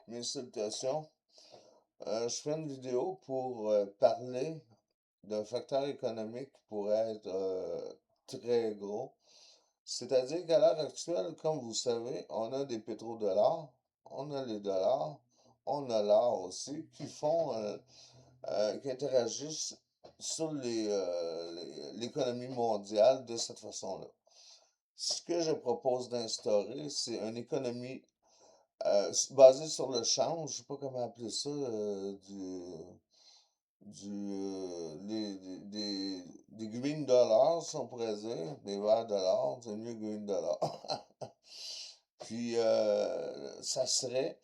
Mes salutations. Je fais une vidéo pour parler d'un facteur économique qui pourrait être très gros. C'est-à-dire qu'à l'heure actuelle, comme vous savez, on a des pétrodollars, on a les dollars, on a l'or aussi, qui interagissent sur l'économie mondiale de cette façon-là. Ce que je propose d'instaurer, c'est une économie basée sur le change, je sais pas comment appeler ça, des green dollars, si on pourrait dire, des verts dollars, c'est mieux green dollars. Puis, ça serait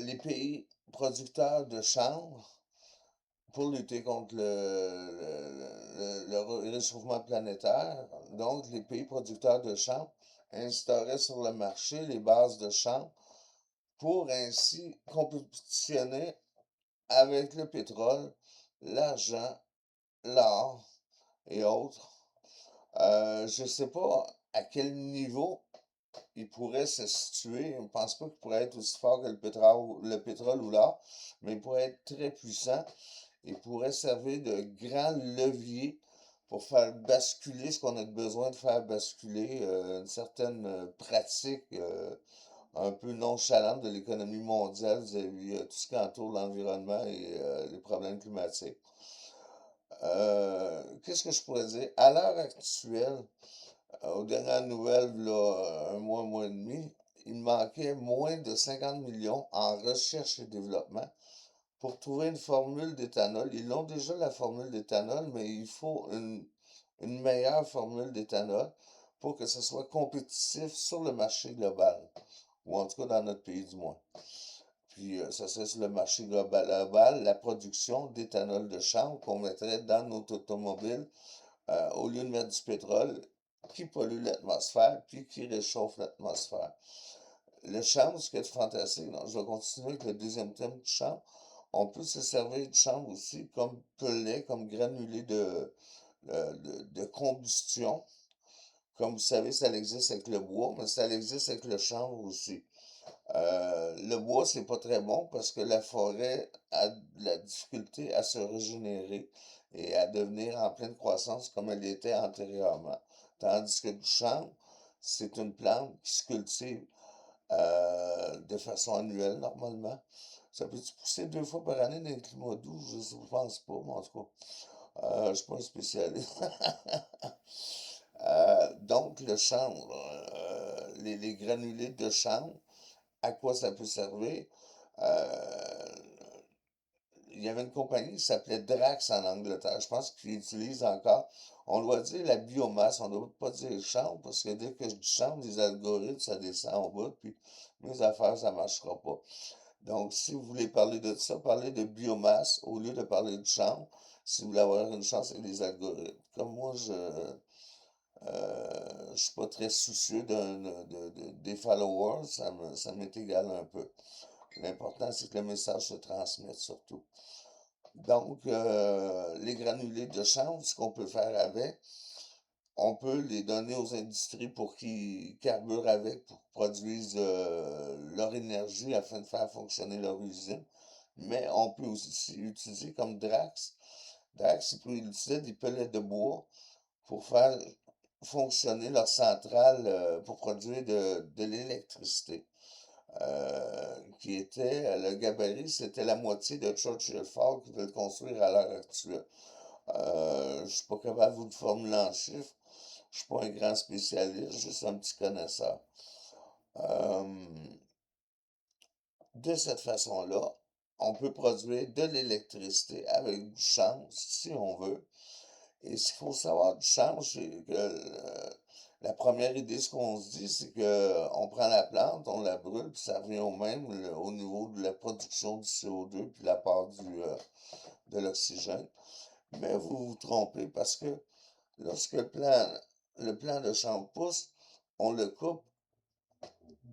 les pays producteurs de chanvre pour lutter contre le réchauffement planétaire. Donc, les pays producteurs de chanvre instauraient sur le marché les bases de chanvre pour ainsi compétitionner avec le pétrole, l'argent, l'or et autres. Je ne sais pas à quel niveau il pourrait se situer. Je ne pense pas qu'il pourrait être aussi fort que le pétrole ou l'or, mais il pourrait être très puissant. Il pourrait servir de grand levier pour faire basculer ce qu'on a besoin de faire basculer, une certaine pratique un peu nonchalante de l'économie mondiale vis-à-vis tout ce qui entoure l'environnement et les problèmes climatiques. Qu'est-ce que je pourrais dire? À l'heure actuelle, aux dernières nouvelles, là, un mois et demi, il manquait moins de 50 millions en recherche et développement pour trouver une formule d'éthanol. Ils ont déjà la formule d'éthanol, mais il faut une meilleure formule d'éthanol pour que ce soit compétitif sur le marché global, ou en tout cas dans notre pays du moins. Puis, ça serait sur le marché global, la production d'éthanol de chanvre qu'on mettrait dans notre automobile au lieu de mettre du pétrole qui pollue l'atmosphère puis qui réchauffe l'atmosphère. Le chanvre, ce qui est fantastique, donc je vais continuer avec le deuxième thème du chanvre. On peut se servir du chanvre aussi comme pellet, comme granulé de combustion. Comme vous savez, ça existe avec le bois, mais ça existe avec le chanvre aussi. Le bois, c'est pas très bon parce que la forêt a de la difficulté à se régénérer et à devenir en pleine croissance comme elle était antérieurement. Tandis que du chanvre, c'est une plante qui se cultive de façon annuelle normalement. Ça peut pousser 2 fois par année dans les climats doux? Je ne pense pas, mais en tout cas, je ne suis pas un spécialiste. Donc, le chanvre, les granulés de chanvre, à quoi ça peut servir? Euh, il y avait une compagnie qui s'appelait Drax en Angleterre. Je pense qu'ils utilisent encore. On doit dire la biomasse, on ne doit pas dire chanvre, parce que dès que je dis chanvre, les algorithmes, ça descend en bas, puis mes affaires, ça ne marchera pas. Donc, si vous voulez parler de ça, parlez de biomasse au lieu de parler de chanvre, si vous voulez avoir une chance avec les algorithmes. Comme moi, je suis pas très soucieux des followers, ça m'est égal un peu. L'important, c'est que le message se transmette surtout. Donc, les granulés de chanvre, ce qu'on peut faire avec, on peut les donner aux industries pour qu'ils carburent avec, pour qu'ils produisent leur énergie afin de faire fonctionner leur usine. Mais on peut aussi utiliser comme Drax. Drax, ils peuvent utiliser des pellets de bois pour faire fonctionner leur centrale pour produire de l'électricité. Qui était, le gabarit, c'était la moitié de Churchill Falls qu'ils veulent construire à l'heure actuelle. Je suis pas capable de vous le formuler en chiffres. Je suis pas un grand spécialiste, juste un petit connaisseur. Euh, de cette façon-là, on peut produire de l'électricité avec du chanvre, si on veut. Et ce qu'il faut savoir du chanvre, c'est que la première idée, ce qu'on se dit, c'est que on prend la plante, on la brûle, puis ça revient au même au niveau de la production du CO2 puis la part de l'oxygène. Mais vous vous trompez parce que lorsque le plant de chanvre pousse, on le coupe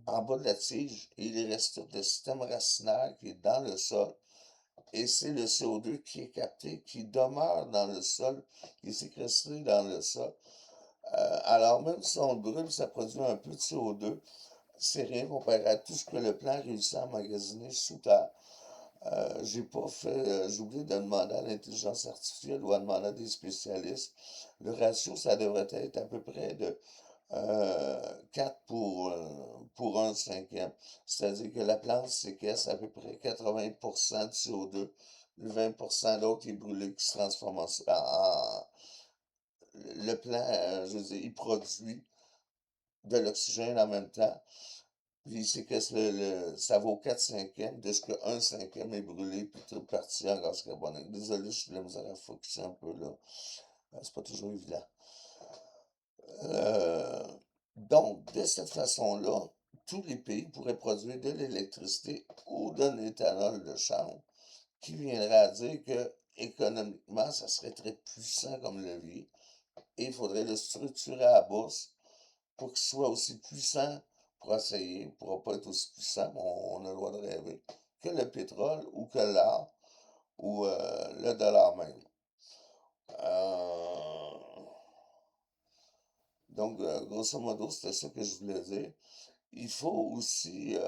en bas de la tige et il reste tout le système racinaire qui est dans le sol. Et c'est le CO2 qui est capté, qui demeure dans le sol, qui est séquestré dans le sol. Alors même si on le brûle, ça produit un peu de CO2. c'est rien comparé à tout ce que le plan réussit à emmagasiner sous terre. J'ai oublié de demander à l'intelligence artificielle ou à demander à des spécialistes. Le ratio, ça devrait être à peu près de 4 pour 1/5. C'est-à-dire que la plante séquestre à peu près 80% de CO2. Le 20% l'autre est brûlé qui se transforme le plant, je veux dire, il produit de l'oxygène en même temps. Puis c'est que ça vaut 4/5 de ce que 1/5 est brûlé, puis toute partie en gaz carbonique. Désolé, je suis de la misère à focusser un peu là. C'est pas toujours évident. Euh, donc, de cette façon-là, tous les pays pourraient produire de l'électricité ou de l'éthanol de chanvre, qui viendrait à dire que économiquement, ça serait très puissant comme levier. Et il faudrait le structurer à la bourse pour qu'il soit aussi puissant pour essayer, il ne pourra pas être aussi puissant, mais on a le droit de rêver, que le pétrole ou que l'or ou le dollar même. Euh, donc, grosso modo, c'était ça que je voulais dire. Il faut aussi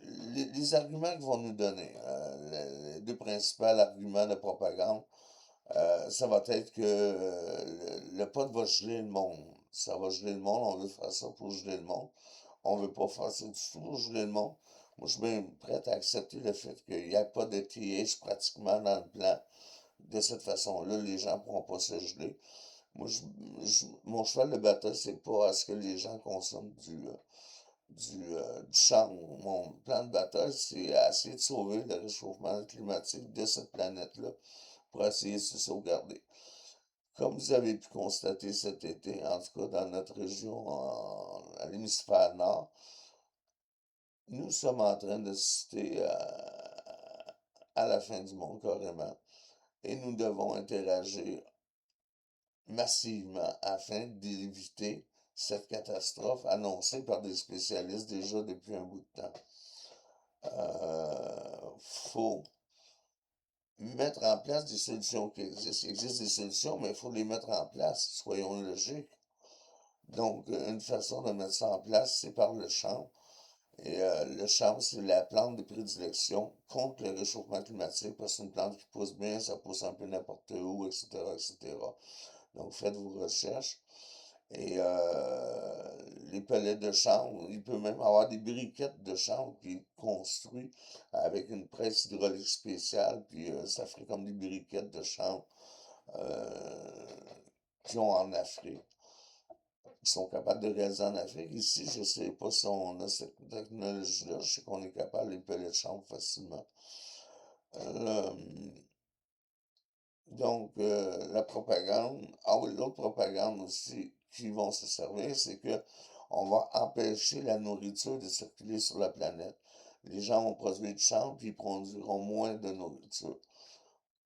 les arguments qu'ils vont nous donner, les deux principaux arguments de propagande, ça va être que le pot va geler le monde. Ça va geler le monde, on veut faire ça pour geler le monde. On veut pas faire ça du tout pour geler le monde. Moi, je suis bien prêt à accepter le fait qu'il n'y a pas de TH pratiquement dans le plan. De cette façon-là, les gens ne pourront pas se geler. Moi, mon cheval de bataille, c'est pas à ce que les gens consomment du chanvre. Mon plan de bataille, c'est à essayer de sauver le réchauffement climatique de cette planète-là pour essayer de se sauvegarder. Comme vous avez pu constater cet été, en tout cas dans notre région, à l'hémisphère nord, nous sommes en train de citer à la fin du monde carrément. Et nous devons interagir massivement afin d'éviter cette catastrophe annoncée par des spécialistes déjà depuis un bout de temps. Faut mettre en place des solutions qui existent. Il existe des solutions, mais il faut les mettre en place, soyons logiques. Donc, une façon de mettre ça en place, c'est par le chanvre. Et le chanvre, c'est la plante de prédilection contre le réchauffement climatique, parce que c'est une plante qui pousse bien, ça pousse un peu n'importe où, etc., etc. Donc, faites vos recherches. Et les pellets de chanvre, il peut même avoir des briquettes de chanvre qui est construit avec une presse hydraulique spéciale, puis ça ferait comme des briquettes de chanvre euh, qui ont en Afrique. Ils sont capables de réaliser en Afrique. Ici, je ne sais pas si on a cette technologie-là. Je sais qu'on est capable de les pellets de chanvre facilement. Euh, donc, la propagande. Ah oui, l'autre propagande aussi qui vont se servir, c'est que on va empêcher la nourriture de circuler sur la planète. Les gens vont produire du chanvre, puis ils produiront moins de nourriture.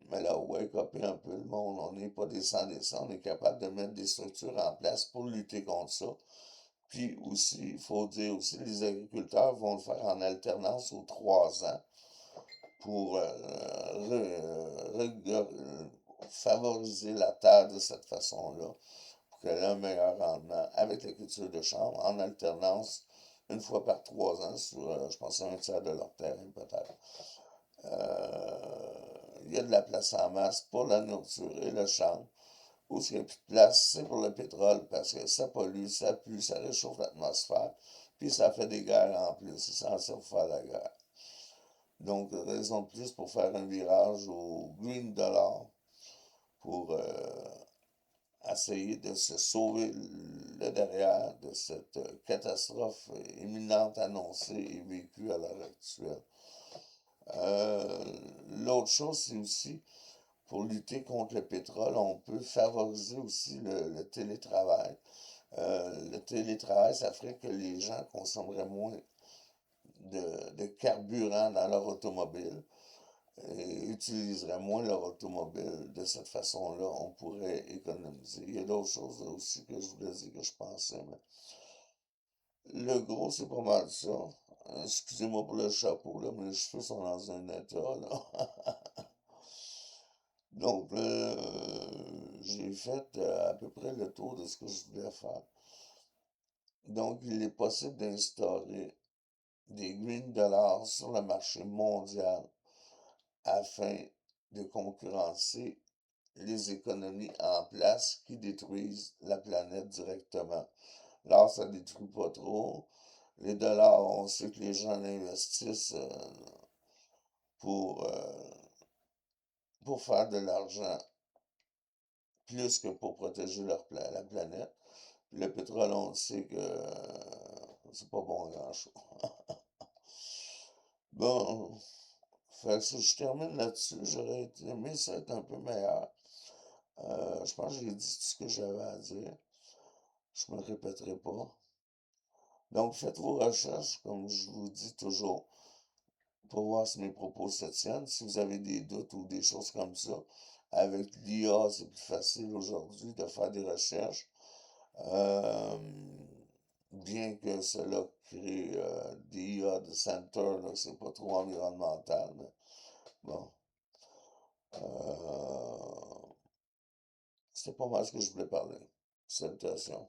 Mais là, wake up un peu le monde. On n'est pas des sans-descendants. On est capable de mettre des structures en place pour lutter contre ça. Puis aussi, il faut dire aussi, les agriculteurs vont le faire en alternance aux 3 ans pour favoriser la terre de cette façon-là, pour qu'elle ait un meilleur rendement avec la culture de chanvre, en alternance, une fois par 3 ans, sur, je pense, un tiers de leur terrain peut-être. Il y a de la place en masse pour la nourriture et le chanvre. Où il n'y a plus de place, c'est pour le pétrole, parce que ça pollue, ça pue, ça réchauffe l'atmosphère, puis ça fait des guerres en plus, c'est censé faire la guerre. Donc, raison de plus pour faire un virage au green dollar, pour essayer de se sauver le derrière de cette catastrophe imminente annoncée et vécue à l'heure actuelle. L'autre chose, c'est aussi, pour lutter contre le pétrole, on peut favoriser aussi le télétravail. Le télétravail, ça ferait que les gens consommeraient moins de carburant dans leur automobile et utiliseraient moins leur automobile. De cette façon-là, on pourrait économiser. Il y a d'autres choses aussi que je voulais dire que je pensais, mais le gros, c'est pas mal ça. Excusez-moi pour le chapeau, là, mes cheveux sont dans un état, là. Donc, j'ai fait à peu près le tour de ce que je voulais faire. Donc, il est possible d'instaurer des green dollars sur le marché mondial afin de concurrencer les économies en place qui détruisent la planète directement. L'or, ça ne détruit pas trop. Les dollars, on sait que les gens l'investissent pour, euh, pour faire de l'argent plus que pour protéger la planète. Puis le pétrole, on sait que c'est pas bon grand-chose. Bon, fait que si je termine là-dessus, j'aurais aimé ça être un peu meilleur. Je pense que j'ai dit tout ce que j'avais à dire. Je me répéterai pas. Donc, faites vos recherches, comme je vous dis toujours, pour voir si mes propos se tiennent. Si vous avez des doutes ou des choses comme ça, avec l'IA, c'est plus facile aujourd'hui de faire des recherches. Euh, Bien que cela crée des IA de center, là, c'est pas trop environnemental, mais bon. C'est pas mal ce que je voulais parler. Salutations.